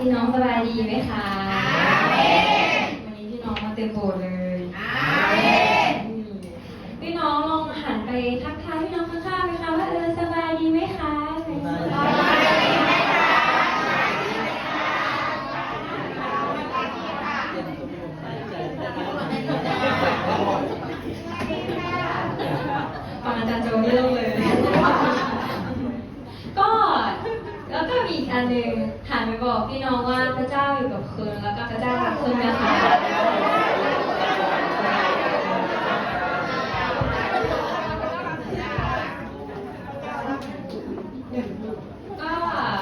พี่น้องสบายดีไหมคะวันนี้พี่น้องมาเต็มโบสถ์เลยพี่น้องลองหันไปทักทายพี่น้องข้างๆไหมคะว่าสบายดีไหมคะสบายดีไหมคะฟังอาจารย์โจเรื่องเลยก็แล้วก็มีอีกอันหนึ่งหันไปบอกพี่น้องว่าพระเจ้าอยู่กับคุณแล้วก็พระเจ้ารักคุณนะคะก็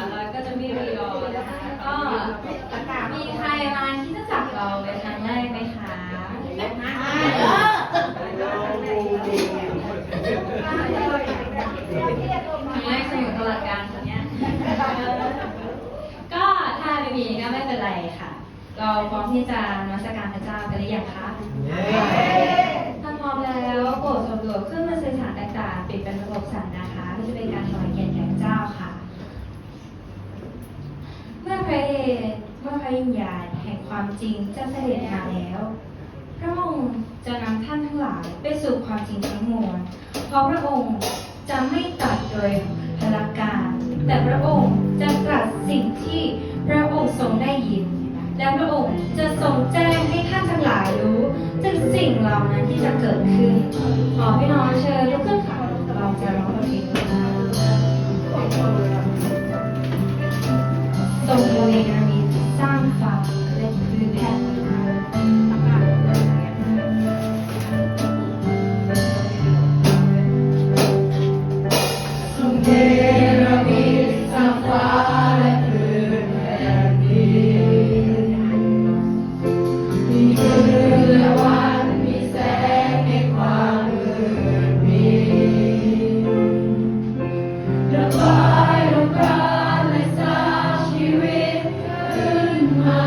เราก็จะมีรีดอก็มีใครมาที่จะจับเราเป็นครั้งแรกไหมคะครั้งแรกสนุกตลอดการคนนี้ก็ถ้าไม่มีก็ไม่เป็นไรค่ะเราพร้อมที่จะนมัสการพระเจ้ากันหรือยังคะถ้าพร้อมแล้วโปรดสำรวจเครื่องมือสื่อสารต่างๆปิดเป็นระบบสั่นนะคะเพื่อจะเป็นการถวายเกียรติแด่พระเจ้าค่ะเมื่อพระวิญญาณแห่งความจริงจะเสด็จมาแล้วพระองค์จะนำท่านทั้งหลายไปสู่ความจริงทั้งมวลเพราะพระองค์จะไม่ตรัสโดยพลการแต่พระองค์จะตรัสสิ่งที่พระองค์ทรงได้ยินและพระองค์จะทรงแจ้งให้ท่านทั้งหลายรู้ถึงสิ่งเหล่านั้นที่จะเกิดขึ้นขอพี่น้องเชิญลุกขึ้นค่ะเราจะร้องเพลงทรงเนรมิตสร้างฟ้าและพื้นแผ่นชีวิตขึ้นมา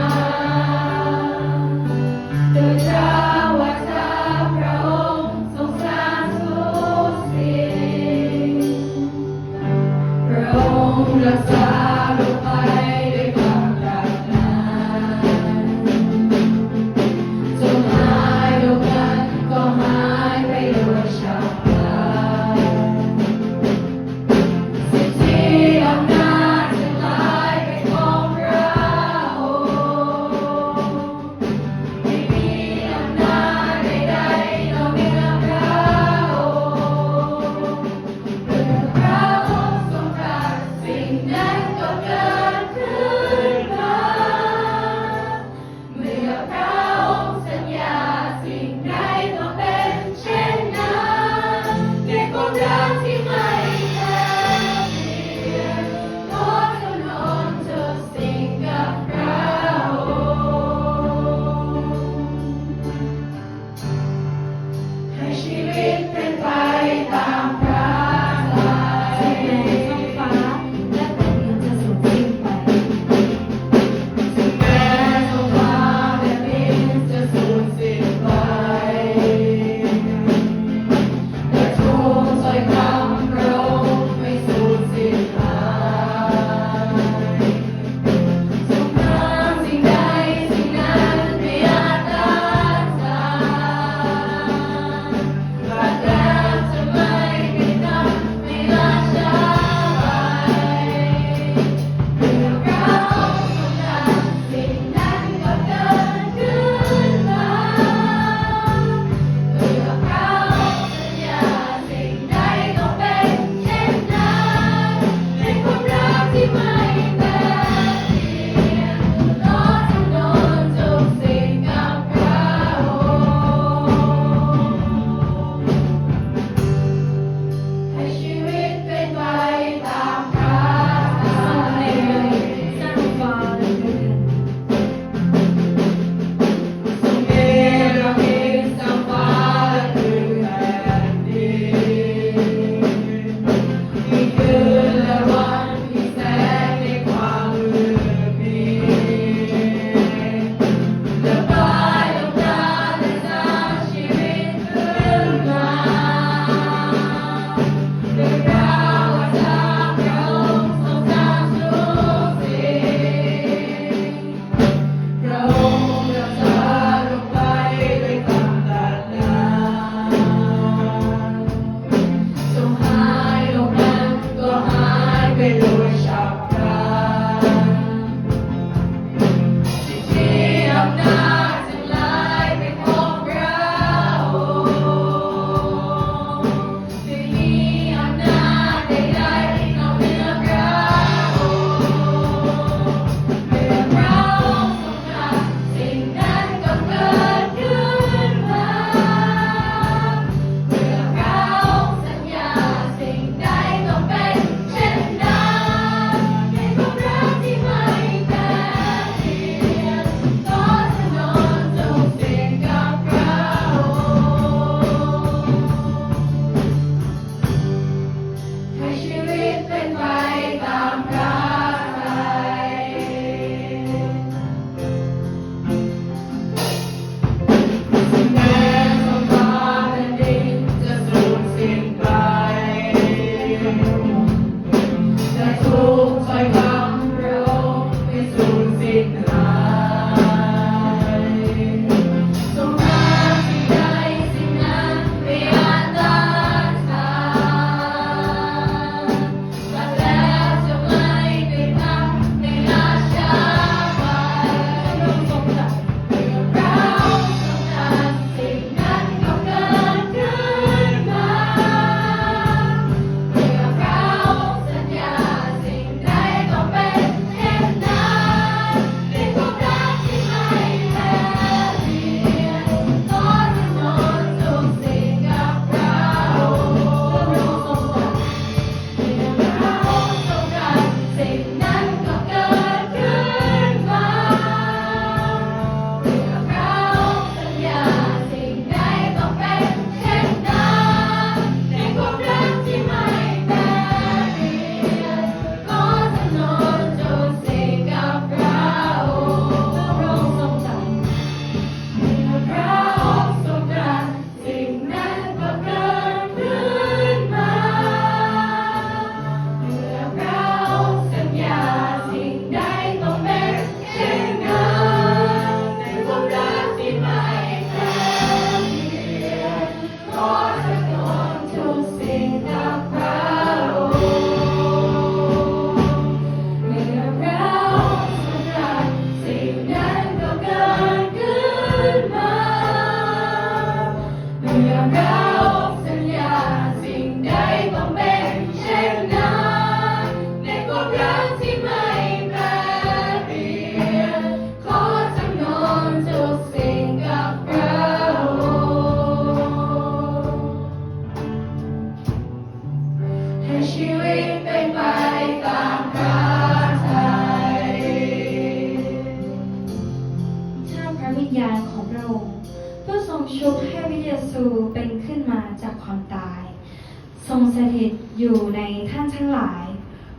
สถิตอยู่ในท่านทั้งหลาย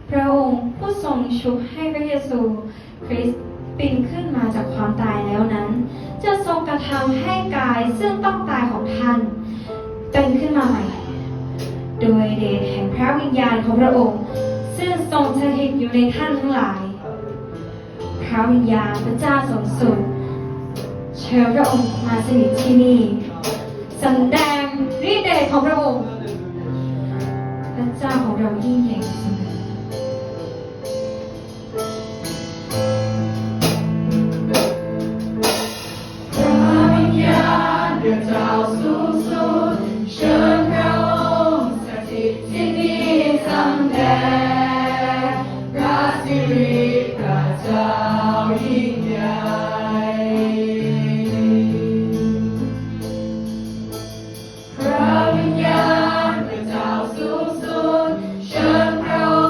พระองค์ผู้ทรงชุบให้พระเยซูคริสต์ปีนขึ้นมาจากความตายแล้วนั้น จะทรงกระทำให้กายซึ่งต้องตายของท่านเป็นขึ้นมาใหม่ โดยเดชแห่งพระวิญญาณของพระองค์ซึ่งทรงสถิตอยู่ในท่านทั้งหลาย พระวิญญาณพระเจ้าสูงสุดเชิญพระองค์มาสถิตที่นี่สำแดงฤทธิ์เดชของพระองค์ พระเจ้าของเรายิ่งใหญ่เสมอพระวิญญาณพระเจ้าสูงสุดเชิญพระองค์สถิตที่นี่สำแดงพระสิริพระเจ้ายิ่งใหญ่ พระวิญญาณพระเจ้าสูงสุดเชิญพระอ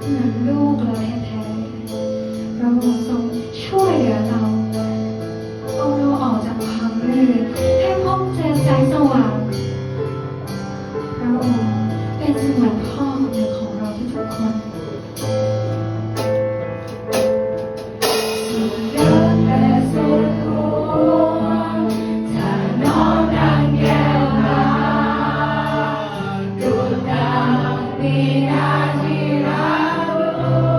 เหมือนลูกเราแท้ๆพระองค์ทรงช่วยเหลือเราเอาเราออกจากความมืดให้พบเจอแสงสว่างพระองค์เป็นเสมือนพ่อของเราทุกๆคน มีนาทีรัก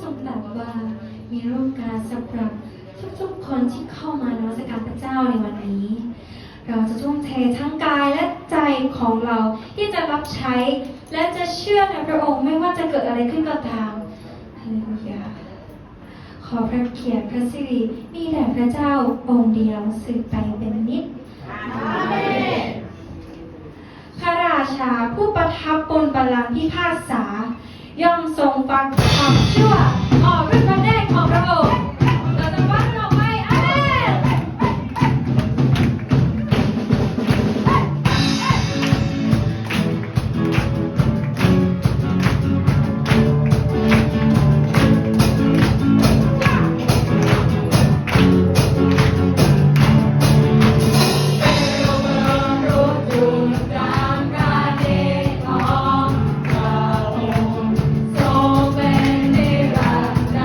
ทรงตรัสว่ามีโอกาสสำหรับทุกๆคนที่เข้ามานมัสการพระเจ้าในวันนี้ เราจะทุ่มเททั้งกายและใจของเราที่จะรับใช้ และจะเชื่อในพระองค์ไม่ว่าจะเกิดอะไรขึ้นก็ตามฮาเลลูยาขอพระเกียรติพระสิริมีแด่พระเจ้าองค์เดียวสืบไปเป็นนิจ อาเมน พระราชาผู้ประทับบนบัลลังก์พิพากษา ย่อมทรงฟังความชั่วออกด้วยพระเนตรของพระองค์เราจะฟังต่อไปอาเมน ทรงเป็นนิรันด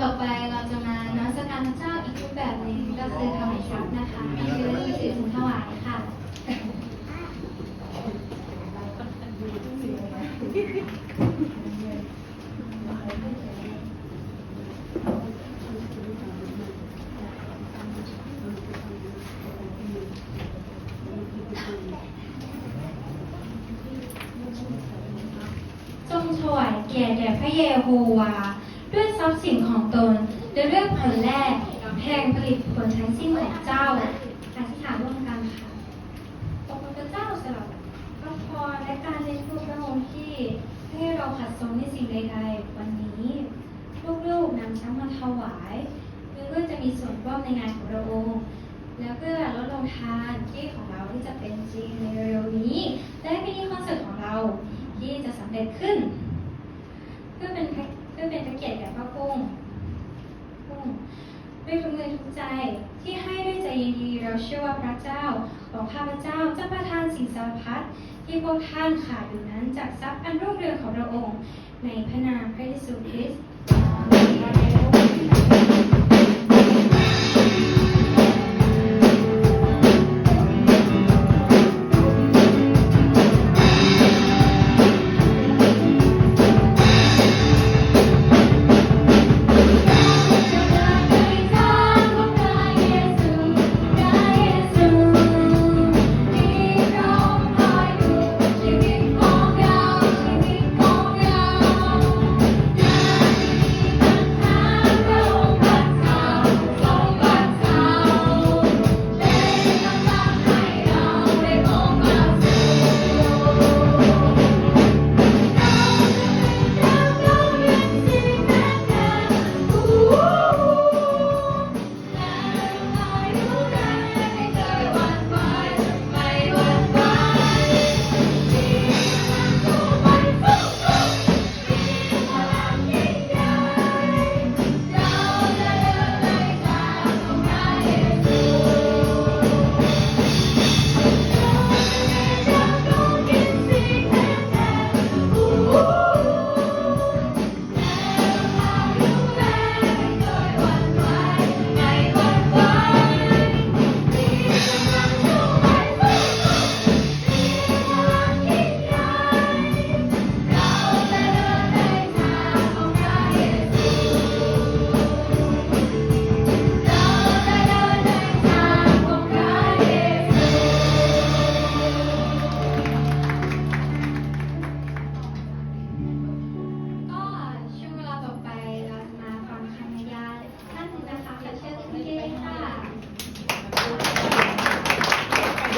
ต่อไปเราจะมานมัสการพระเจ้าอีกรูปแบบหนึ่งก็คือถวายทรัพย์นะคะคือถือถุงถวายค่ะ จงถวายเกียรติแด่พระเยโฮวาด้วยทรัพย์สินของตนและด้วยผลแรกแห่งผลิตผลทั้งสิ้นของเจ้าอธิษฐานร่วมกันค่ะขอบคุณพระเจ้าสำหรับพระพรและการเลี้ยงดูพระองค์ที่ให้เราขัดสนในสิ่งใดๆวันนี้ลูกๆนำช้ำมาถวายเพื่อจะมีส่วนร่วมในงานของพระองค์และเพื่อลดลงทานที่ของเราที่จะเป็นจริงในเร็วๆนี้และมินิคอนเสิร์ตของเราที่จะสำเร็จขึ้น เพื่อเป็นพระเกียรติแก่พระองค์ด้วยทุกมือทุกใจที่ให้ด้วยใจยินดีเราเชื่อว่าพระเจ้าของข้าพเจ้าจะประทานสิ่งสารพัดที่พวกท่านขาดอยู่นั้นจากทรัพย์อันรุ่งเรืองของพระองค์ในพระนามพระเยซูคริสต์